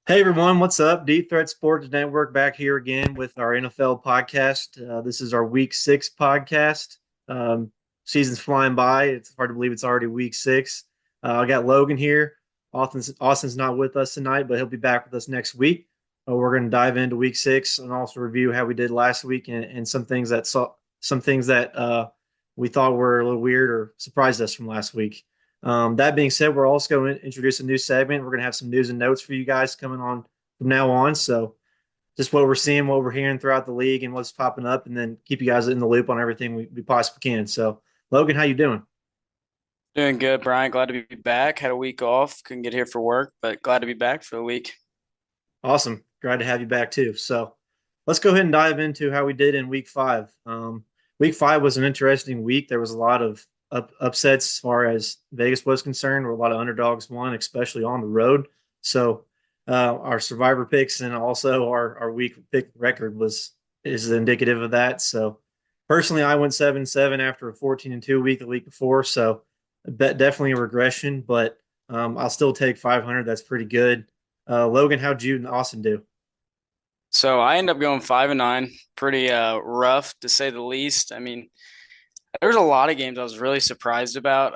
Hey everyone, what's up? Deep Threat Sports Network back here again with our NFL podcast. This is our week 6 podcast. Um, Season's flying by. It's hard to believe it's already week 6. I got Logan here. Austin's not with us tonight, but he'll be back with us next week. We're going to dive into week 6 and also review how we did last week and some things that we thought were a little weird or surprised us from last week. That being said, we're also going to introduce a new segment. We're going to have some news and notes for you guys coming on from now on. So just what we're seeing, what we're hearing throughout the league, and what's popping up, and then keep you guys in the loop on everything we possibly can. So, Logan, how you doing? Doing good, Brian. Glad to be back. Had a week off. Couldn't get here for work, but glad to be back for the week. Awesome. Glad to have you back too. So let's go ahead and dive into how we did in week 5. Week 5 was an interesting week. There was a lot of upsets as far as Vegas was concerned, where a lot of underdogs won, especially on the road. So our survivor picks and also our week pick record is indicative of that. So personally, I went 7-7 after a 14-2 week the week before. So definitely a regression, but I'll still take 500. That's pretty good. Logan, how'd you and Austin do? So I end up going 5-9. Pretty rough to say the least. I mean, there's a lot of games I was really surprised about.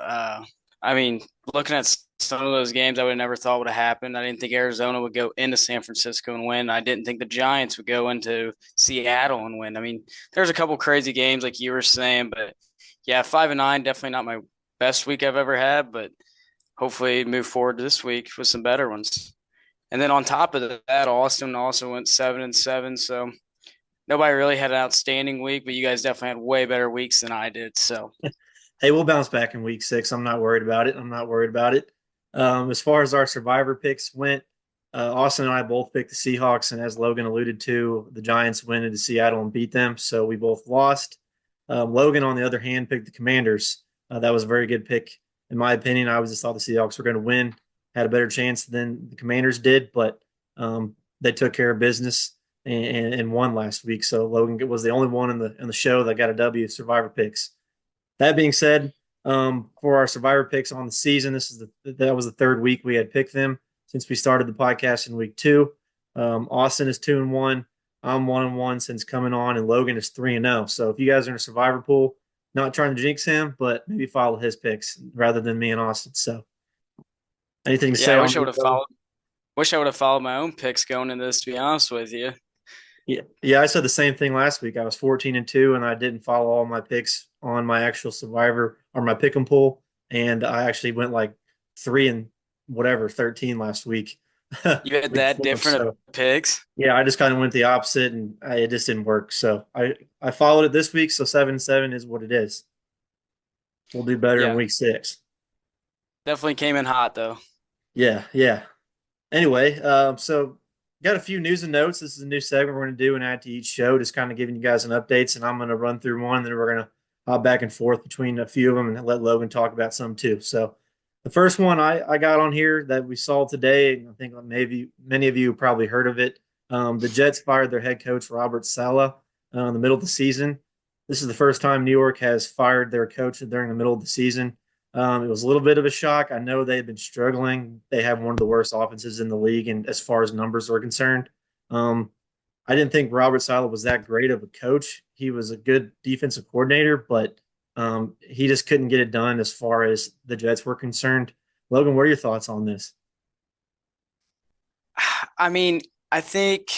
I mean, looking at some of those games, I would have never thought would have happened. I didn't think Arizona would go into San Francisco and win. I didn't think the Giants would go into Seattle and win. I mean, there's a couple crazy games like you were saying, but yeah, 5-9, definitely not my best week I've ever had, but hopefully move forward this week with some better ones. And then on top of that, Austin also went 7-7. So nobody really had an outstanding week, but you guys definitely had way better weeks than I did. So Hey, we'll bounce back in week 6. I'm not worried about it. I'm not worried about it. As far as our survivor picks went, Austin and I both picked the Seahawks, and as Logan alluded to, the Giants went into Seattle and beat them, so we both lost. Logan, on the other hand, picked the Commanders. That was a very good pick, in my opinion. I was just thought the Seahawks were going to win, had a better chance than the Commanders did, but they took care of business and won last week. So Logan was the only one in the show that got a W survivor picks. That being said, for our survivor picks on the season, that was the third week we had picked them since we started the podcast in week 2. Austin is 2-1. I'm 1-1 since coming on, and Logan is 3-0. So if you guys are in a survivor pool, not trying to jinx him, but maybe follow his picks rather than me and Austin. So anything to yeah, say I on wish I me, would have Logan? followed. Wish I would have followed my own picks going into this. To be honest with you, Yeah, I said the same thing last week. I was 14-2, and I didn't follow all my picks on my actual survivor or my pick and pull, and I actually went like 13 last week, you had week that 4. different of So picks. yeah, I just kind of went the opposite, and it just didn't work. So I followed it this week. So 7-7 is what it is. We'll do better in Yeah, week 6. definitely came in hot though. Yeah, yeah. Anyway, so got a few news and notes. This is a new segment we're going to do and add to each show, just kind of giving you guys an updates. And I'm going to run through one, and then we're going to hop back and forth between a few of them and let Logan talk about some too. So the first one I got on here that we saw today, and I think maybe many of you probably heard of it. The Jets fired their head coach Robert Saleh in the middle of the season. This is the first time New York has fired their coach during the middle of the season. It was a little bit of a shock. I know they've been struggling. They have one of the worst offenses in the league, and as far as numbers are concerned, um, I didn't think Robert Saleh was that great of a coach. He was a good defensive coordinator, but he just couldn't get it done as far as the Jets were concerned. Logan, what are your thoughts on this? I mean, I think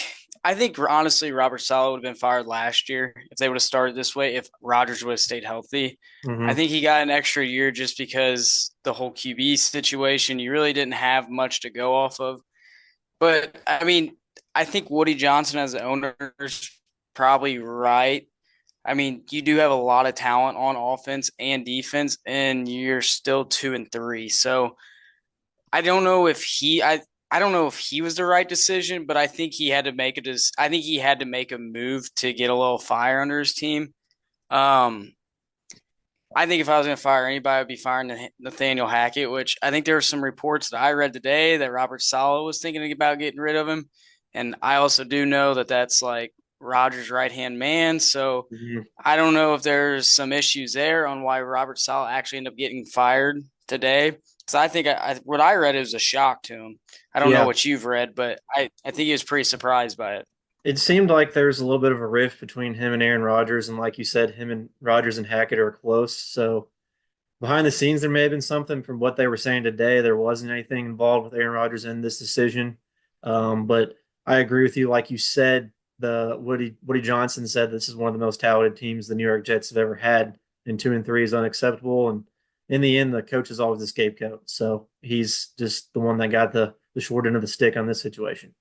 I think honestly, Robert Saleh would have been fired last year if they would have started this way. If Rodgers would have stayed healthy, I Mm-hmm. think he got an extra year just because the whole QB situation. You really didn't have much to go off of. But I mean, I think Woody Johnson as the owner is probably right. I mean, you do have a lot of talent on offense and defense, and you're still 2-3. So I don't know if I don't know if he was the right decision, but I think he had to make I think he had to make a move to get a little fire under his team. Um, I think if I was going to fire anybody, I'd be firing Nathaniel Hackett, which I think there were some reports that I read today that Robert Saleh was thinking about getting rid of him. And I also do know that that's like Rodgers' right hand man. So Mm-hmm. I don't know if there's some issues there on why Robert Saleh actually ended up getting fired today. because I think what I read is a shock to him. I don't know Yeah, what you've read, but I think he was pretty surprised by it. it seemed like there's a little bit of a rift between him and Aaron Rodgers, and like you said, him and Rodgers and Hackett are close. So behind the scenes, there may have been something from what they were saying today. There wasn't anything involved with Aaron Rodgers in this decision. But I agree with you. Like you said, the Woody Johnson said this is one of the most talented teams the New York Jets have ever had, and 2-3 is unacceptable. And in the end, the coach is always the scapegoat. So he's just the one that got the short end of the stick on this situation.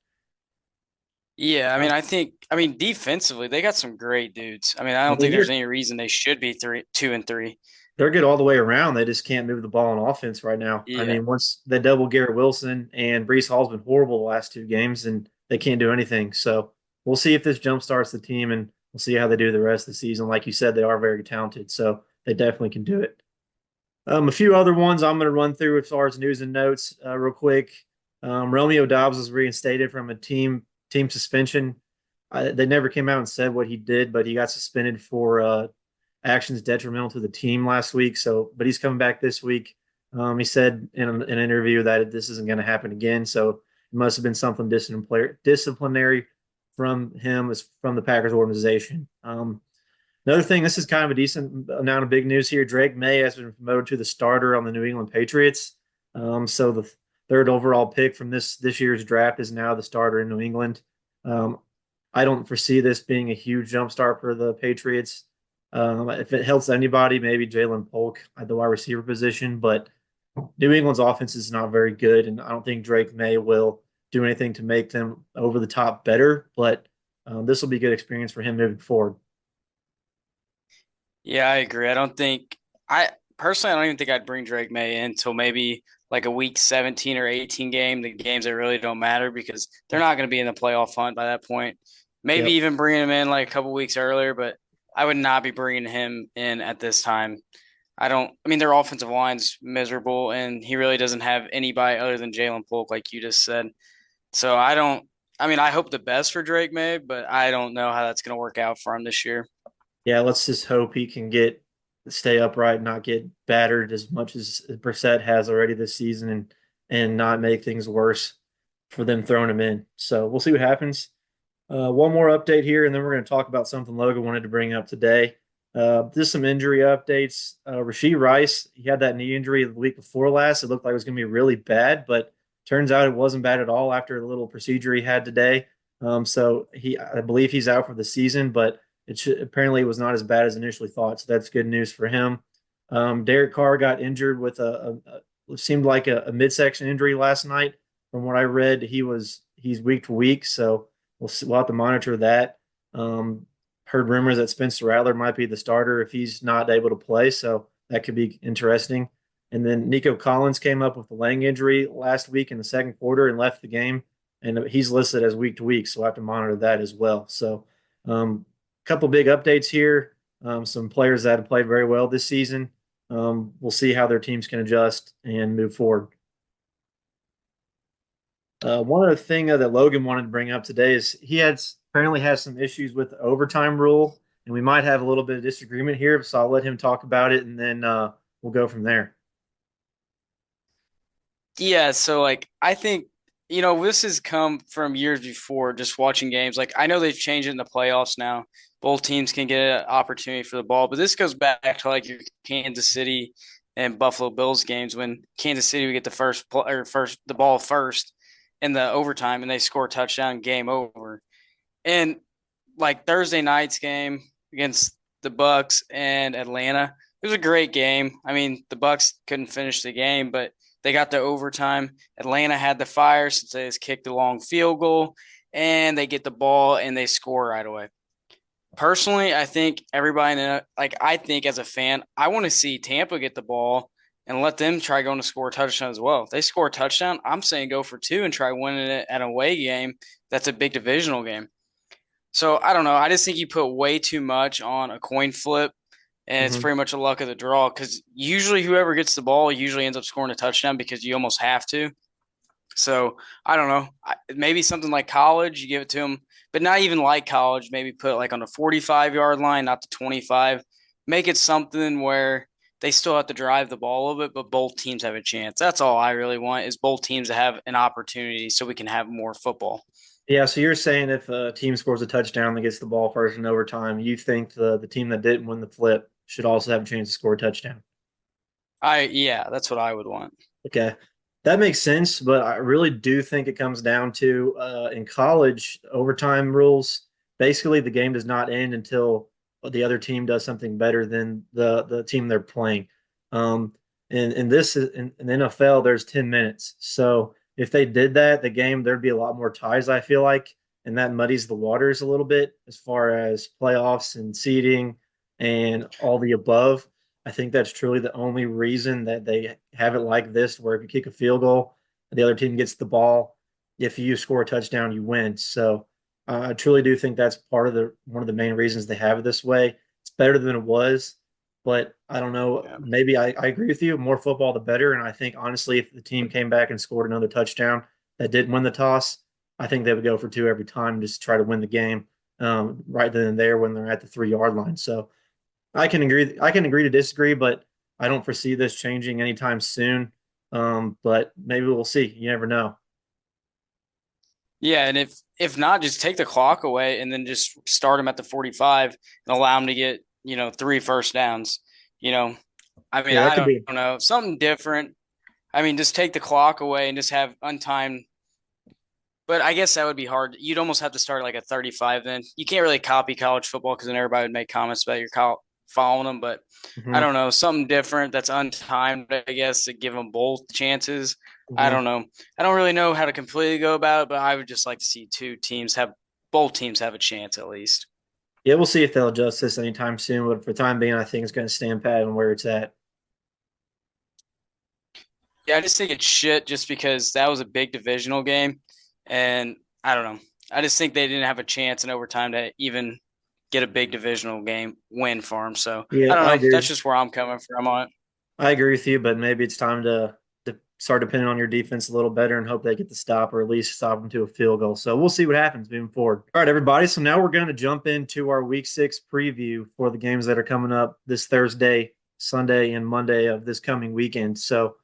Yeah, I mean defensively they got some great dudes. I mean, I I don't mean, think there's any reason they should be 2-3. they're good all the way around. They just can't move the ball on offense right now. I Yeah. mean, once they double Garrett Wilson and Brees Hall's been horrible the last two games, and they can't do anything. So we'll see if this jump starts the team, and we'll see how they do the rest of the season. Like you said, they are very talented, so they definitely can do it. A few other ones I'm going to run through as far as news and notes real quick. Romeo Dobbs was reinstated from a team suspension. They never came out and said what he did, but he got suspended for actions detrimental to the team last week. So, but he's coming back this week. He said in an interview that this isn't going to happen again. So it must have been something disciplinary from him, as from the Packers organization. Another thing, this is kind of a decent amount of big news here. Drake May has been promoted to the starter on the New England Patriots. So the third overall pick from this year's draft is now the starter in New England. Um, I don't foresee this being a huge jumpstart for the Patriots. If it helps anybody, maybe Jalen Polk at the wide receiver position, but New England's offense is not very good, and I don't think Drake May will do anything to make them over the top better. But this will be a good experience for him moving forward. Yeah, I agree. I personally I don't even think I'd bring Drake May in until maybe like a week 17 or 18 game, the games that really don't matter because they're not going to be in the playoff hunt by that point. Maybe Yep. even bringing him in like a couple weeks earlier, but I would not be bringing him in at this time. I mean, their offensive line's miserable, and he really doesn't have anybody other than Jalen Polk, like you just said. So I mean, I hope the best for Drake May, but I don't know how that's going to work out for him this year. Yeah, let's just hope he can stay upright and not get battered as much as Brissett has already this season, and not make things worse for them throwing him in. So we'll see what happens. One more update here, and then we're going to talk about something Logan wanted to bring up today. Just some injury updates. Rashee Rice, he had that knee injury the week before last. It looked like it was going to be really bad, but turns out it wasn't bad at all after the little procedure he had today. So I believe he's out for the season, but apparently it was not as bad as initially thought. So that's good news for him. Derek Carr got injured with it seemed like a midsection injury last night. From what I read, he's week to week, so we'll have to monitor that. Heard rumors that Spencer Rattler might be the starter if he's not able to play, so that could be interesting. And then Nico Collins came up with a leg injury last week in the second quarter and left the game, and he's listed as week to week, so we'll have to monitor that as well. So, a couple big updates here. Some players that have played very well this season. We'll see how their teams can adjust and move forward. One other thing that Logan wanted to bring up today is apparently has some issues with the overtime rule, and we might have a little bit of disagreement here. So I'll let him talk about it, and then we'll go from there. Yeah, so like I think this has come from years before just watching games. Like I know they've changed it in the playoffs now. Both teams can get an opportunity for the ball, but this goes back to like your Kansas City and Buffalo Bills games when Kansas City would get the first the ball first in the overtime and they score a touchdown, game over. And like Thursday night's game against the Bucks and Atlanta, it was a great game. I mean, the Bucks couldn't finish the game, but they got the overtime. Atlanta had the fire since they just kicked a long field goal, and they get the ball and they score right away. Personally, I think I think as a fan, I want to see Tampa get the ball and let them try going to score a touchdown as well. If they score a touchdown, I'm saying go for two and try winning it at an away game. That's a big divisional game. So I don't know. I just think you put way too much on a coin flip, and it's Mm-hmm. pretty much a luck of the draw because usually whoever gets the ball usually ends up scoring a touchdown because you almost have to. So I don't know. Maybe something like college, you give it to them, but not even like college. Maybe put it like on the 45-yard line, not the 25. Make it something where they still have to drive the ball a little bit, but both teams have a chance. That's all I really want is both teams to have an opportunity so we can have more football. Yeah, so you're saying if a team scores a touchdown that gets the ball first in overtime, you think the team that didn't win the flip should also have a chance to score a touchdown? Yeah, that's what I would want. Okay. That makes sense, but I really do think it comes down to in college overtime rules. Basically, the game does not end until the other team does something better than the team they're playing. In this in the NFL, there's 10 minutes. So if they did that, the game there'd be a lot more ties, I feel like, and that muddies the waters a little bit as far as playoffs and seeding and all the above. I think that's truly the only reason that they have it like this, where if you kick a field goal, the other team gets the ball. If you score a touchdown, you win. So I truly do think that's part of the one of the main reasons they have it this way. It's better than it was, but I don't know. Yeah. Maybe I agree with you. More football, the better. And I think honestly, if the team came back and scored another touchdown that didn't win the toss, I think they would go for two every time, just to try to win the game right then and there when they're at the 3 yard line. So I can agree. I can agree to disagree, but I don't foresee this changing anytime soon. But maybe we'll see. You never know. Yeah, and if not, just take the clock away and then just start them at the 45 and allow them to get, three first downs. You know, I mean, Yeah, that I could don't be. know, something different. I mean, just take the clock away and just have untimed. But I guess that would be hard. You'd almost have to start like a 35 then. You can't really copy college football because then everybody would make comments about following them. But I Hmm. don't know, something different that's untimed, I guess, to give them both chances. I Hmm. don't know. I don't really know how to completely go about it, but I would just like to see both teams have a chance at least. Yeah, we'll see if they'll adjust this anytime soon. But for the time being, I think it's going to stand pat on where it's at. Yeah, I just think it's shit just because that was a big divisional game. And I don't know. I just think they didn't have a chance in overtime to even get a big divisional game win for them. So Yeah, I don't I know. That's agree. just where I'm coming from on it. I agree with you, but maybe it's time to start depending on your defense a little better and hope they get the stop or at least stop them to a field goal. So we'll see what happens moving forward. All right, everybody. So now we're going to jump into our Week 6 preview for the games that are coming up this Thursday, Sunday, and Monday of this coming weekend. So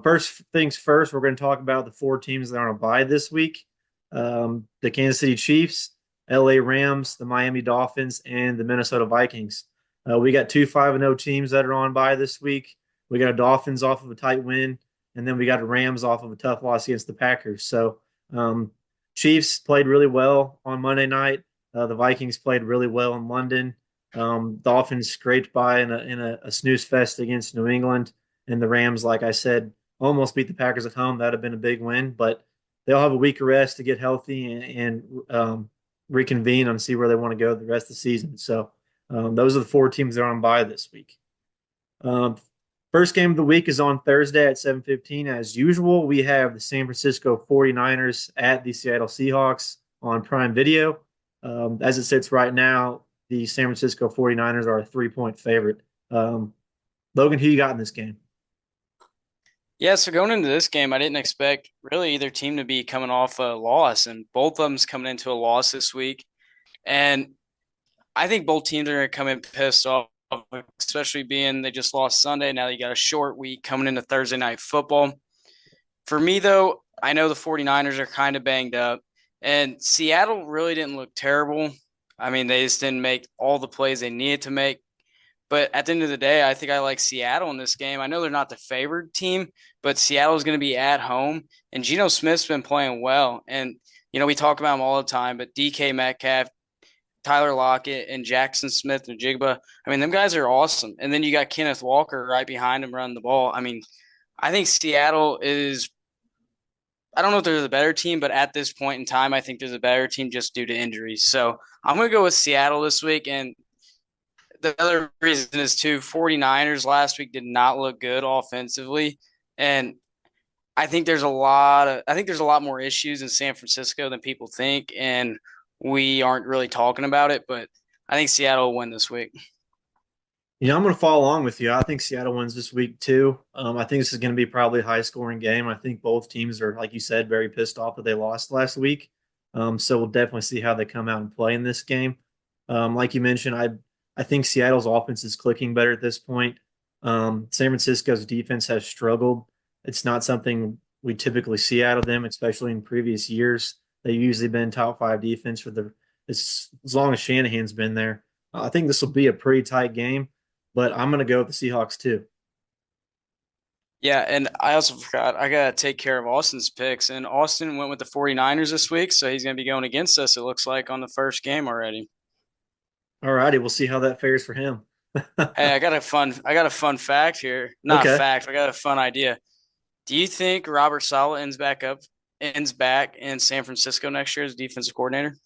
first things first, we're going to talk about the 4 teams that are on a bye this week: the Kansas City Chiefs, LA Rams, the Miami Dolphins, and the Minnesota Vikings. We got two 5-0 teams that are on bye this week. We got a Dolphins off of a tight win, and then we got a Rams off of a tough loss against the Packers. So um, Chiefs played really well on Monday night. The Vikings played really well in London. Dolphins scraped by in a snooze fest against New England, and the Rams, like I said, almost beat the Packers at home. That'd have been a big win, but they'll have a week of rest to get healthy and reconvene and see where they want to go the rest of the season. So those are the 4 teams that are on bye this week. Um, First game of the week is on Thursday at 7:15. As usual, we have the San Francisco 49ers at the Seattle Seahawks on Prime Video. As it sits right now, the San Francisco 49ers are a 3-point favorite. Logan, who you got in this game? Yeah, so going into this game, I didn't expect really either team to be coming off a loss, and both of them's coming into a loss this week. And I think both teams are going to come in pissed off, especially being they just lost Sunday. Now you got a short week coming into Thursday night football. For me, though, I know the 49ers are kind of banged up, and Seattle really didn't look terrible. I mean, they just didn't make all the plays they needed to make. But at the end of the day, I think I like Seattle in this game. I know they're not the favored team, but Seattle's going to be at home, and Geno Smith's been playing well. And, we talk about him all the time, but DK Metcalf, Tyler Lockett, and Jackson Smith and Jigba, I mean, them guys are awesome. And then you got Kenneth Walker right behind him running the ball. I mean, I think Seattle is I don't know if they're the better team, but at this point in time, I think there's a better team just due to injuries. So I'm going to go with Seattle this week. And the other reason is too, 49ers last week did not look good offensively. And I think there's a lot more issues in San Francisco than people think. And we aren't really talking about it, but I think Seattle will win this week. I'm going to follow along with you. I think Seattle wins this week too. I think this is going to be probably a high scoring game. I think both teams are, like you said, very pissed off that they lost last week. So we'll definitely see how they come out and play in this game. Like you mentioned, I think Seattle's offense is clicking better at this point. San Francisco's defense has struggled. It's not something we typically see out of them, especially in previous years. They've usually been top five defense for the as long as Shanahan's been there. I think this will be a pretty tight game, but I'm going to go with the Seahawks too. Yeah, and I also forgot I gotta take care of Austin's picks. And Austin went with the 49ers this week, so he's gonna be going against us, it looks like, on the first game already. All righty, we'll see how that fares for him. Hey, I got a fun fact here. Not a Okay. fact, I got a fun idea. Do you think Robert Saleh ends back in San Francisco next year as defensive coordinator?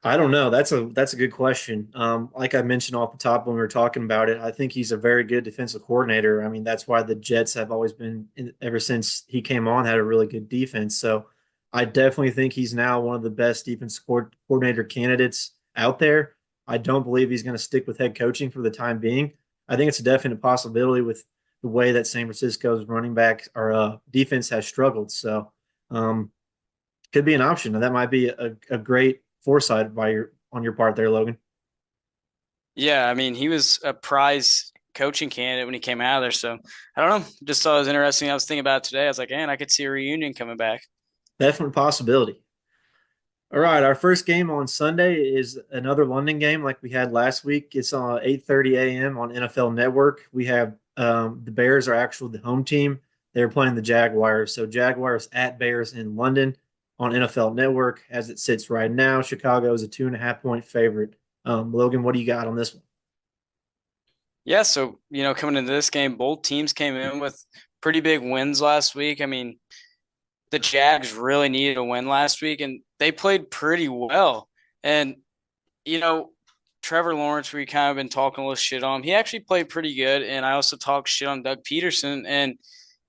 I don't know. That's a good question. Like I mentioned off the top when we were talking about it, I think he's a very good defensive coordinator. I mean, that's why the Jets have always been, ever since he came on, had a really good defense. So I definitely think he's now one of the best coordinator candidates out there. I don't believe he's going to stick with head coaching for the time being. I think it's a definite possibility with the way that San Francisco's running back or defense has struggled. So um, could be an option. And that might be a great foresight on your part there, Logan. Yeah, I mean, he was a prize coaching candidate when he came out of there. So I don't know. Just thought it was interesting. I was thinking about it today. I was like, man, I could see a reunion coming back. Definite possibility. All right, our first game on Sunday is another London game like we had last week. It's on 8:30 a.m. on NFL Network. We have the Bears are actually the home team. They're playing the Jaguars. So Jaguars at Bears in London on NFL Network as it sits right now. Chicago is a 2.5 point favorite. Logan, what do you got on this one? Yeah, so coming into this game, both teams came in with pretty big wins last week. I mean, the Jags really needed a win last week, and they played pretty well. And you know, Trevor Lawrence, we kind of been talking a little shit on him. He actually played pretty good, and I also talked shit on Doug Peterson, and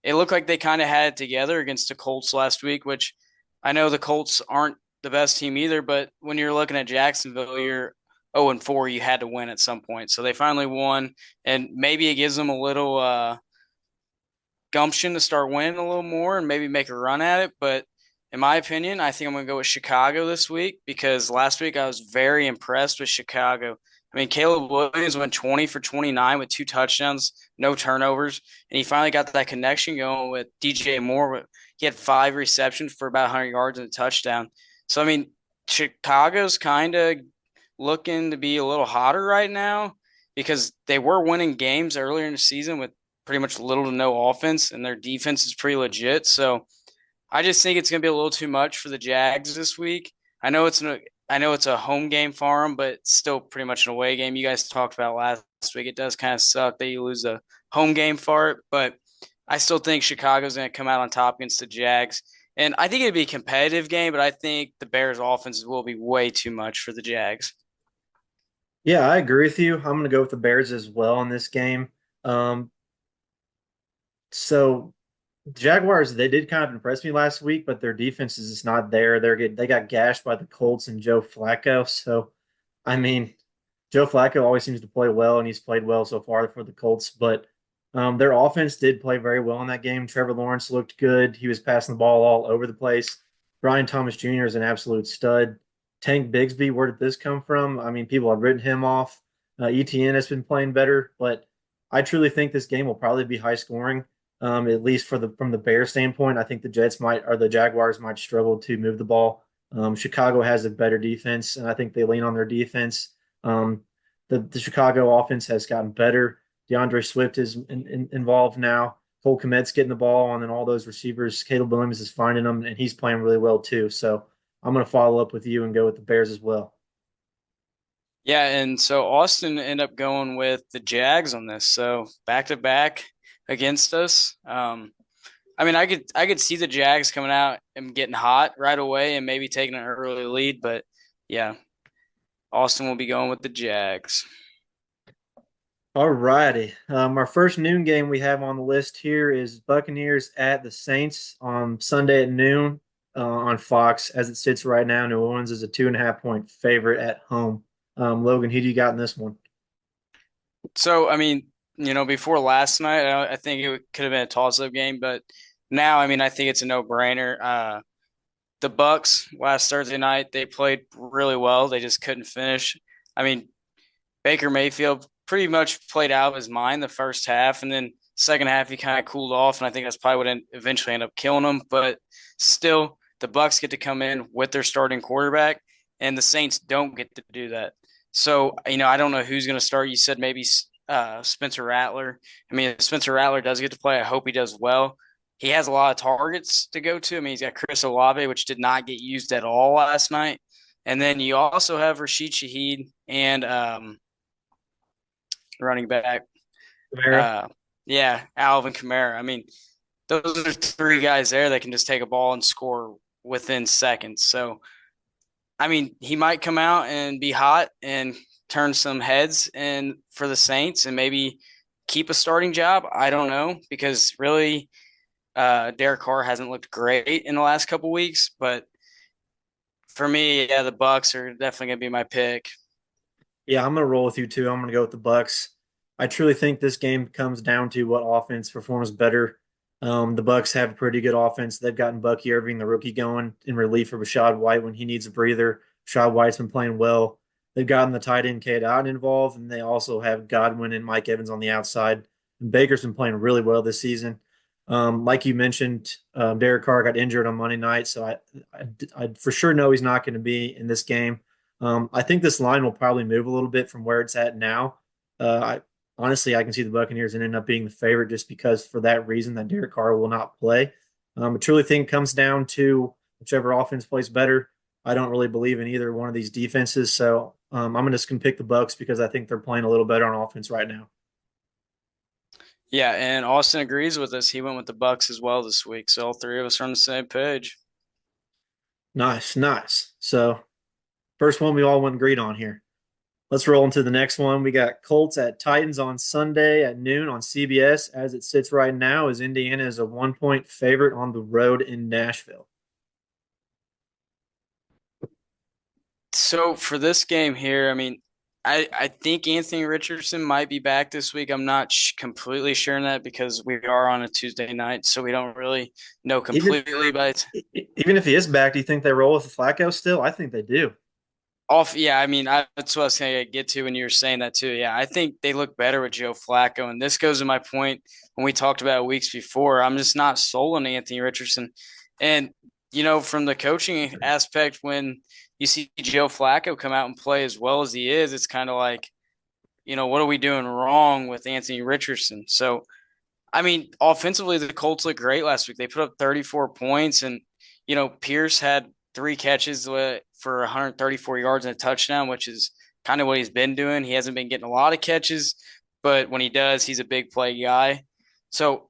it looked like they kind of had it together against the Colts last week, which I know the Colts aren't the best team either, but when you're looking at Jacksonville, you're 0-4, you had to win at some point. So they finally won, and maybe it gives them a little gumption to start winning a little more and maybe make a run at it. But in my opinion, I think I'm going to go with Chicago this week because last week I was very impressed with Chicago. I mean, Caleb Williams went 20 for 29 with 2 touchdowns, no turnovers, and he finally got that connection going with DJ Moore. He had 5 receptions for about 100 yards and a touchdown. So, I mean, Chicago's kind of looking to be a little hotter right now because they were winning games earlier in the season with pretty much little to no offense, and their defense is pretty legit. So I just think it's going to be a little too much for the Jags this week. I know it's a home game for them, but it's still pretty much an away game. You guys talked about last week. It does kind of suck that you lose a home game for it, but I still think Chicago's going to come out on top against the Jags. And I think it'd be a competitive game, but I think the Bears' offenses will be way too much for the Jags. Yeah, I agree with you. I'm going to go with the Bears as well in this game. Um, so Jaguars, they did kind of impress me last week, but their defense is just not there. They got gashed by the Colts and Joe Flacco. So, I mean, Joe Flacco always seems to play well, and he's played well so far for the Colts. But their offense did play very well in that game. Trevor Lawrence looked good. He was passing the ball all over the place. Brian Thomas Jr. is an absolute stud. Tank Bigsby, where did this come from? I mean, people have written him off. ETN has been playing better, but I truly think this game will probably be high scoring. At least from the Bears standpoint, I think the Jaguars might struggle to move the ball. Chicago has a better defense, and I think they lean on their defense. Um, the Chicago offense has gotten better. DeAndre Swift is involved now. Cole Kmet's getting the ball, and then all those receivers, Caleb Williams is finding them, and he's playing really well too. So I'm going to follow up with you and go with the Bears as well. Yeah, and so Austin ended up going with the Jags on this. So back to back against us. I mean, I could see the Jags coming out and getting hot right away and maybe taking an early lead, but yeah, Austin will be going with the Jags. All righty. Our first noon game we have on the list here is Buccaneers at the Saints on Sunday at noon on Fox. As it sits right now, New Orleans is a 2.5 point favorite at home. Logan, who do you got in this one? So, I mean, before last night, I think it could have been a toss-up game, but now, I mean, I think it's a no-brainer. The Bucks last Thursday night, they played really well. They just couldn't finish. I mean, Baker Mayfield pretty much played out of his mind the first half, and then second half he kind of cooled off, and I think that's probably what eventually ended up killing him. But still, the Bucks get to come in with their starting quarterback, and the Saints don't get to do that. So I don't know who's going to start. You said maybe Spencer Rattler. I mean, if Spencer Rattler does get to play, I hope he does well. He has a lot of targets to go to. I mean, he's got Chris Olave, which did not get used at all last night. And then you also have Rashid Shaheed and running back. Kamara. Uh, yeah, Alvin Kamara. I mean, those are three guys there that can just take a ball and score within seconds. So, I mean, he might come out and be hot and turn some heads and for the Saints and maybe keep a starting job. I don't know because really, Derek Carr hasn't looked great in the last couple weeks. But for me, yeah, the Bucks are definitely gonna be my pick. Yeah, I'm gonna roll with you too. I'm gonna go with the Bucks. I truly think this game comes down to what offense performs better. The Bucks have a pretty good offense. They've gotten Bucky Irving, the rookie, going in relief for Rashad White when he needs a breather. Rashad White's been playing well. They've gotten the tight end Cade Out involved, and they also have Godwin and Mike Evans on the outside. And Baker's been playing really well this season. Like you mentioned, Derek Carr got injured on Monday night, so I for sure know he's not going to be in this game. I think this line will probably move a little bit from where it's at now. Honestly, I can see the Buccaneers ending up being the favorite just because for that reason that Derek Carr will not play. I truly think it comes down to whichever offense plays better. I don't really believe in either one of these defenses, so I'm just going to pick the Bucks because I think they're playing a little better on offense right now. Yeah, and Austin agrees with us. He went with the Bucks as well this week, so all three of us are on the same page. Nice, nice. So first one we all went agreed on here. Let's roll into the next one. We got Colts at Titans on Sunday at noon on CBS. As it sits right now, is Indiana is a 1 point favorite on the road in Nashville. So for this game here, I mean, I think Anthony Richardson might be back this week. I'm not completely sure in that because we are on a Tuesday night, so we don't really know Even completely. But even if he is back, do you think they roll with Flacco still? I think they do. yeah, I mean, that's what I was going to get to when you were saying that too. Yeah, I think they look better with Joe Flacco, and this goes to my point when we talked about weeks before. I'm just not sold on Anthony Richardson, and from the coaching aspect, when you see Joe Flacco come out and play as well as he is, it's kind of like, what are we doing wrong with Anthony Richardson? So, I mean, offensively, the Colts looked great last week. They put up 34 points, and Pierce had three catches for 134 yards and a touchdown, which is kind of what he's been doing. He hasn't been getting a lot of catches, but when he does, he's a big play guy. So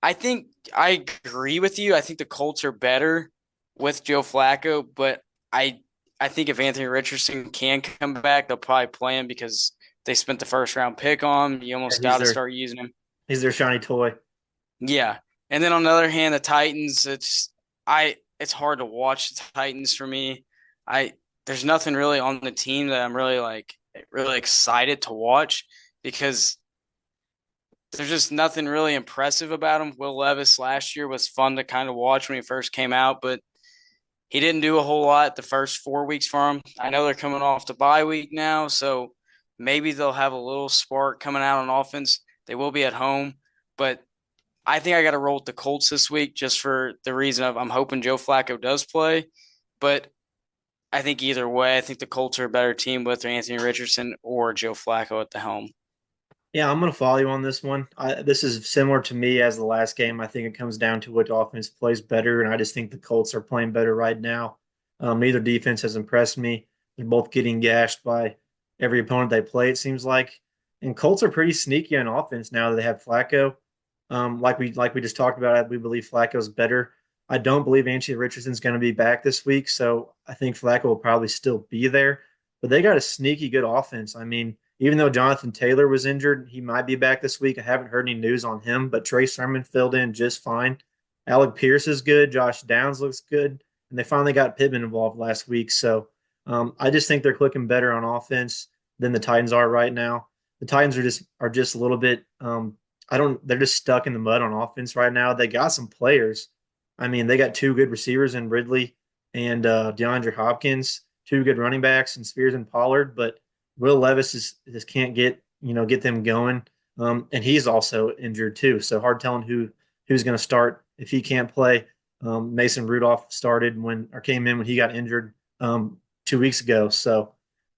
I think I agree with you. I think the Colts are better with Joe Flacco, but I I think if Anthony Richardson can come back, they'll probably play him because they spent the first round pick on him. You Yeah, almost got to start using him. he's their shiny toy. Yeah. And then on the other hand, the Titans, it's hard to watch the Titans for me. I There's nothing really on the team that I'm really excited to watch because there's just nothing really impressive about him. Will Levis last year was fun to kind of watch when he first came out, but he didn't do a whole lot the first 4 weeks for him. I know they're coming off the bye week now, so maybe they'll have a little spark coming out on offense. They will be at home, but I think I got to roll with the Colts this week just for the reason of I'm hoping Joe Flacco does play. But I think either way, I think the Colts are a better team with Anthony Richardson or Joe Flacco at the helm. Yeah, I'm going to follow you on this one. This is similar to me as the last game. I think it comes down to which offense plays better, and I just think the Colts are playing better right now. Neither defense has impressed me. They're both getting gashed by every opponent they play, it seems like. And Colts are pretty sneaky on offense now that they have Flacco. Like we just talked about, we believe Flacco's better. I don't believe Anthony Richardson's going to be back this week, so I think Flacco will probably still be there. But they got a sneaky good offense. I mean, even though Jonathan Taylor was injured, he might be back this week. I haven't heard any news on him, but Trey Sermon filled in just fine. Alec Pierce is good. Josh Downs looks good. And they finally got Pittman involved last week. So I just think they're clicking better on offense than the Titans are right now. The Titans are just a little bit they're just stuck in the mud on offense right now. They got some players. I mean, they got two good receivers in Ridley and DeAndre Hopkins, two good running backs and Spears and Pollard, but Will Levis just can't get get them going. And he's also injured too, so hard telling who's going to start if he can't play. Mason Rudolph started when or came in when he got injured 2 weeks ago. So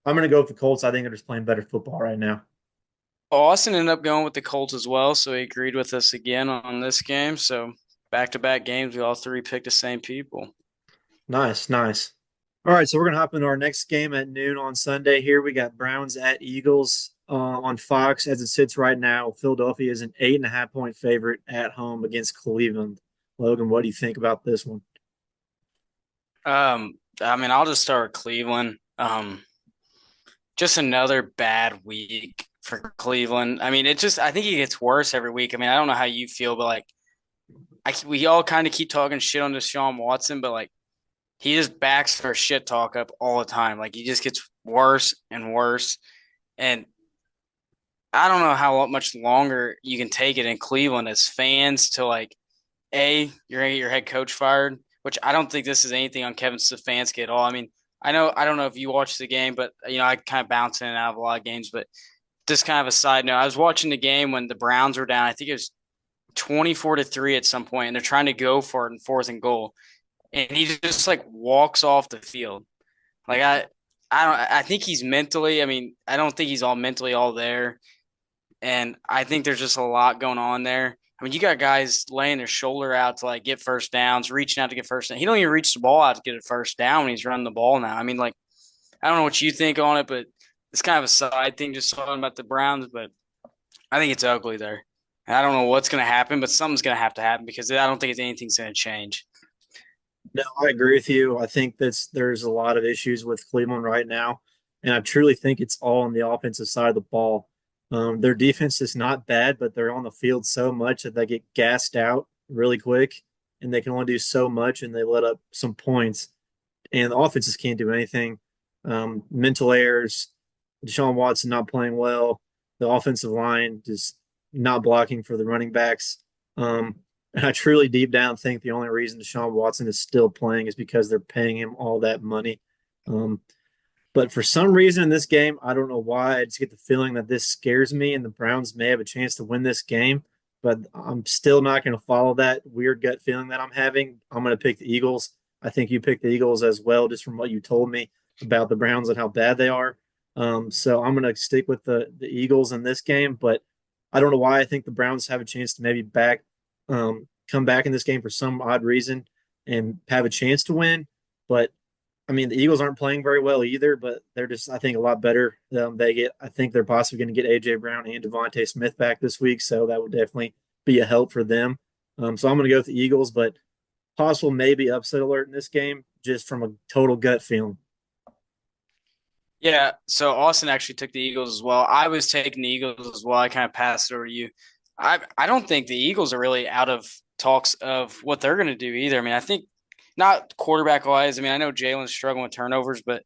I'm going to go with the Colts. I think they're just playing better football right now. Austin ended up going with the Colts as well, so he agreed with us again on this game. So back-to-back games, we all three picked the same people. Nice, nice. All right, so we're gonna hop into our next game at noon on Sunday. Here we got Browns at Eagles on Fox as it sits right now. Philadelphia is an 8.5 point favorite at home against Cleveland. Logan, what do you think about this one? I mean, I'll just start with Cleveland. Just another bad week for Cleveland. I mean, I think it gets worse every week. I mean, I don't know how you feel, but like, we all kind of keep talking shit on Deshaun Watson, but like, he just backs for shit talk up all the time. Like, he just gets worse and worse. And I don't know how much longer you can take it in Cleveland as fans to like, you're gonna get your head coach fired, which I don't think this is anything on Kevin Stefanski at all. I mean, I don't know if you watched the game, but I kind of bounce in and out of a lot of games. But just kind of a side note, I was watching the game when the Browns were down. I think it was 24-3 at some point, and they're trying to go for it in fourth and goal, and he just like walks off the field. Like I don't. I think he's mentally. I mean, I don't think he's all mentally all there. And I think there's just a lot going on there. I mean, you got guys laying their shoulder out to like get first downs, reaching out to get first down. He don't even reach the ball out to get a first down when he's running the ball now. I mean, like, I don't know what you think on it, but it's kind of a side thing just talking about the Browns, but I think it's ugly there. And I don't know what's going to happen, but something's going to have to happen because I don't think anything's going to change. No, I agree with you. I think there's a lot of issues with Cleveland right now, and I truly think it's all on the offensive side of the ball. Their defense is not bad, but they're on the field so much that they get gassed out really quick, and they can only do so much, and they let up some points. And the offenses can't do anything. Mental errors, Deshaun Watson not playing well, the offensive line just not blocking for the running backs. And I truly deep down think the only reason Deshaun Watson is still playing is because they're paying him all that money. Um, but for some reason in this game, I don't know why, I just get the feeling that this scares me and the Browns may have a chance to win this game. But I'm still not going to follow that weird gut feeling that I'm having. I'm going to pick the Eagles. I think you picked the Eagles as well, just from what you told me about the Browns and how bad they are. So I'm going to stick with the Eagles in this game. But I don't know why I think the Browns have a chance to maybe come back in this game for some odd reason and have a chance to win. But I mean, the Eagles aren't playing very well either, but they're just, I think, a lot better. I think they're possibly going to get AJ Brown and Devontae Smith back this week, so that would definitely be a help for them. So I'm going to go with the Eagles, but possible maybe upset alert in this game, just from a total gut feeling. Yeah, so Austin actually took the Eagles as well. I was taking the Eagles as well. I kind of passed it over to you. I don't think the Eagles are really out of talks of what they're going to do either. I mean, I think not quarterback wise. I mean, I know Jalen's struggling with turnovers, but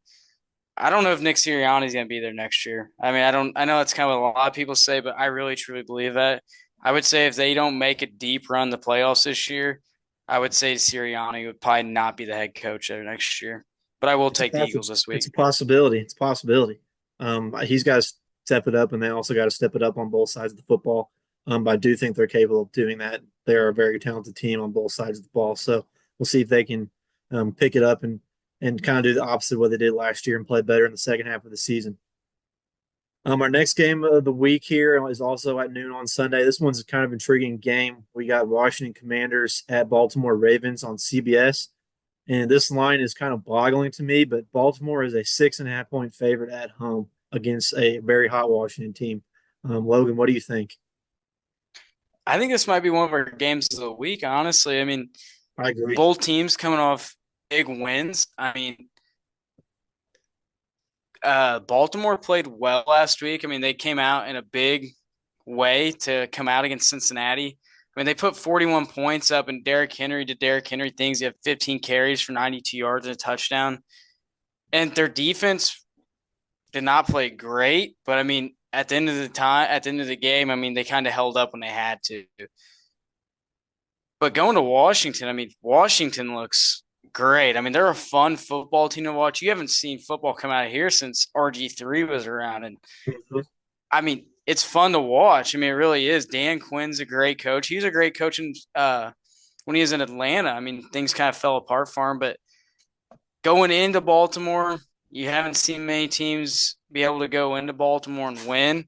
I don't know if Nick Sirianni's going to be there next year. I mean, I don't. I know that's kind of what a lot of people say, but I really truly believe that. I would say if they don't make a deep run the playoffs this year, I would say Sirianni would probably not be the head coach there next year. But I will It's a take the possi- Eagles this it's week. a possibility. It's a possibility. He's got to step it up, and they also got to step it up on both sides of the football. But I do think they're capable of doing that. They're a very talented team on both sides of the ball. So we'll see if they can pick it up and kind of do the opposite of what they did last year and play better in the second half of the season. Our next game of the week here is also at noon on Sunday. This one's a kind of intriguing game. We got Washington Commanders at Baltimore Ravens on CBS. And this line is kind of boggling to me, but Baltimore is a 6.5 point favorite at home against a very hot Washington team. Logan, what do you think? I think this might be one of our games of the week, honestly. I mean, I agree. both teams coming off big wins. I mean, Baltimore played well last week. I mean, they came out in a big way to come out against Cincinnati. I mean, they put 41 points up, and Derrick Henry did Derrick Henry things. He had 15 carries for 92 yards and a touchdown. And their defense did not play great, but I mean, at the end of the game, I mean, they kind of held up when they had to. But going to Washington, I mean, Washington looks great. I mean, they're a fun football team to watch. You haven't seen football come out of here since RG3 was around. And Mhm. I mean, it's fun to watch. I mean, it really is. Dan Quinn's a great coach. He was a great coach when he was in Atlanta. I mean, things kind of fell apart for him, but going into Baltimore, you haven't seen many teams be able to go into Baltimore and win.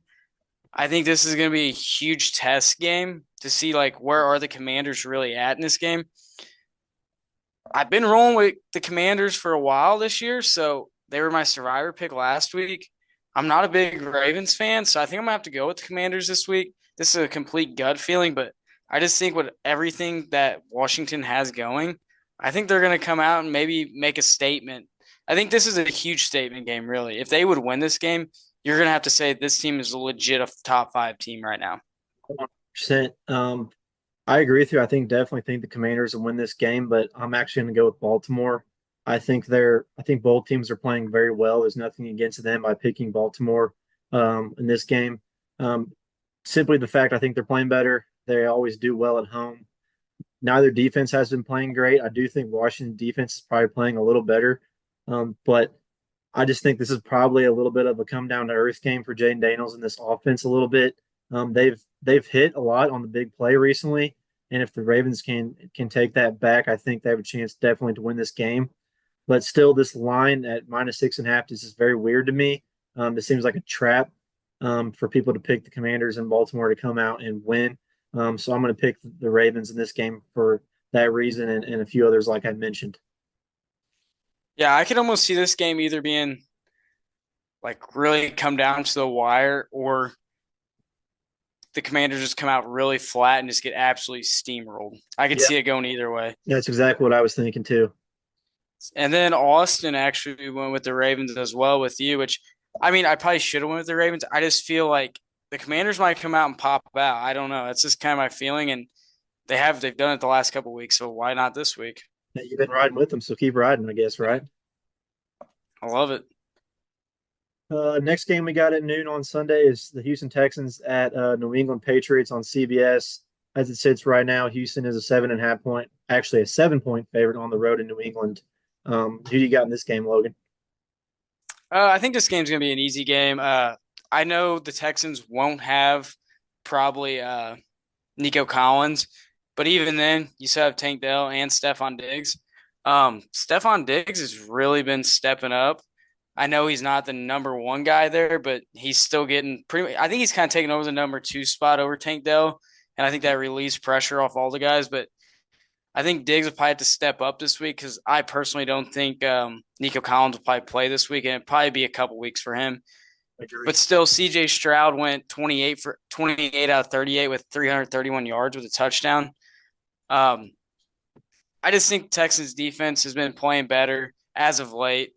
I think this is going to be a huge test game to see like where are the Commanders really at in this game. I've been rolling with the Commanders for a while this year, so they were my survivor pick last week. I'm not a big Ravens fan, so I think I'm gonna have to go with the Commanders this week. This is a complete gut feeling, but I just think with everything that Washington has going, I think they're gonna come out and maybe make a statement. I think this is a huge statement game, really. If they would win this game, you're gonna have to say this team is a legit top five team right now. 100%. I agree with you. I think definitely think the Commanders will win this game, but I'm actually going to go with Baltimore. I think both teams are playing very well. There's nothing against them by picking Baltimore in this game. Um, Simply the fact I think they're playing better. They always do well at home. Neither defense has been playing great. I do think Washington defense is probably playing a little better. But I just think this is probably a little bit of a come down to earth game for Jaden Daniels in this offense a little bit. They've hit a lot on the big play recently, and if the Ravens can take that back, I think they have a chance definitely to win this game. But still, this line at -6.5 is just very weird to me. It seems like a trap for people to pick the Commanders in Baltimore to come out and win. So I'm going to pick the Ravens in this game for that reason and a few others like I mentioned. Yeah, I could almost see this game either being like really come down to the wire or the Commanders just come out really flat and just get absolutely steamrolled. I could Yeah, see it going either way. that's exactly what I was thinking too. And then Austin actually went with the Ravens as well with you, which I mean, I probably should have went with the Ravens. I just feel like the Commanders might come out and pop out. I don't know. That's just kind of my feeling, and they've done it the last couple of weeks, so why not this week? You've been riding with them, so keep riding, I guess, right? I love it. Next game we got at noon on Sunday is the Houston Texans at New England Patriots on CBS. As it sits right now, Houston is a 7.5 point, actually a 7 point favorite on the road in New England. Who do you got in this game, Logan? I think this game's gonna be an easy game. I know the Texans won't have probably Nico Collins, but even then, you still have Tank Dell and Stephon Diggs. Stephon Diggs has really been stepping up. I know he's not the number one guy there, but he's still getting pretty. I think he's kind of taking over the number two spot over Tank Dell, and I think that released pressure off all the guys. But I think Diggs will probably have to step up this week because I personally don't think Nico Collins will probably play this week, and it'll probably be a couple weeks for him. But still, C.J. Stroud went 28 out of 38 with 331 yards with a touchdown. Um, I just think Texans defense has been playing better as of late.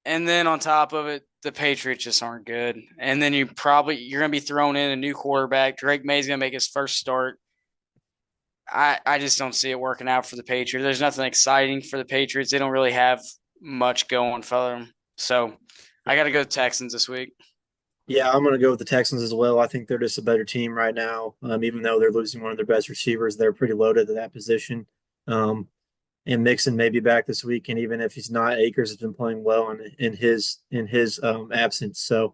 And then on top of it, the Patriots just aren't good. And then you're gonna be throwing in a new quarterback. Drake May's gonna make his first start. I just don't see it working out for the Patriots. There's nothing exciting for the Patriots. They don't really have much going for them. So I got to go Texans this week. Yeah, I'm going to go with the Texans as well. I think they're just a better team right now. Even though they're losing one of their best receivers, they're pretty loaded at that position. And Mixon may be back this week, and even if he's not, Akers has been playing well in his absence. So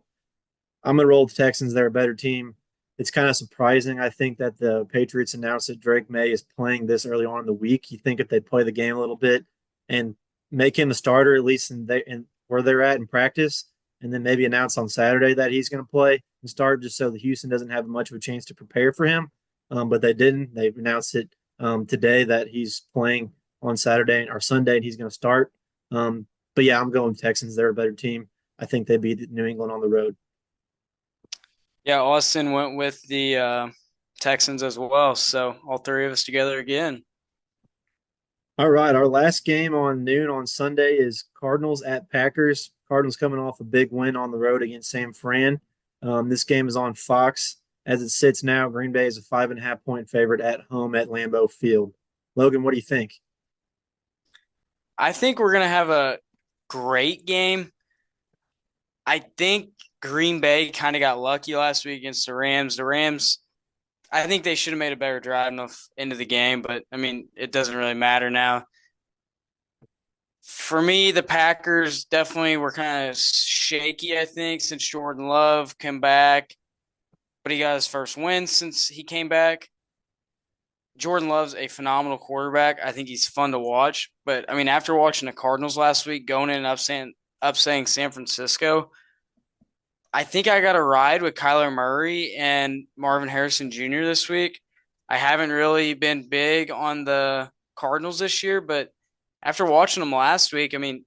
I'm going to roll with the Texans. They're a better team. It's kind of surprising, I think, that the Patriots announced that Drake May is playing this early on in the week. You think if they'd play the game a little bit and make him a starter, at least in where they're at in practice, and then maybe announce on Saturday that he's going to play and start just so the Houston doesn't have much of a chance to prepare for him. But they didn't. They've announced it today that he's playing on Saturday or Sunday and he's going to start. But yeah, I'm going Texans. They're a better team. I think they beat New England on the road. Yeah, Austin went with the Texans as well. So all three of us together again. All right, our last game on noon on Sunday is Cardinals at Packers. Cardinals coming off a big win on the road against San Fran. This game is on Fox. As it sits now, Green Bay is a 5.5 point favorite at home at Lambeau Field. Logan, what do you think? I think we're going to have a great game. I think Green Bay kind of got lucky last week against the Rams. The Rams, I think they should have made a better drive enough into the game, but I mean, it doesn't really matter now. For me, the Packers definitely were kind of shaky, I think, since Jordan Love came back, but he got his first win since he came back. Jordan Love's a phenomenal quarterback. I think he's fun to watch. But I mean, after watching the Cardinals last week, going in and upsetting San Francisco, I think I got a ride with Kyler Murray and Marvin Harrison Jr. this week. I haven't really been big on the Cardinals this year, but after watching them last week, I mean,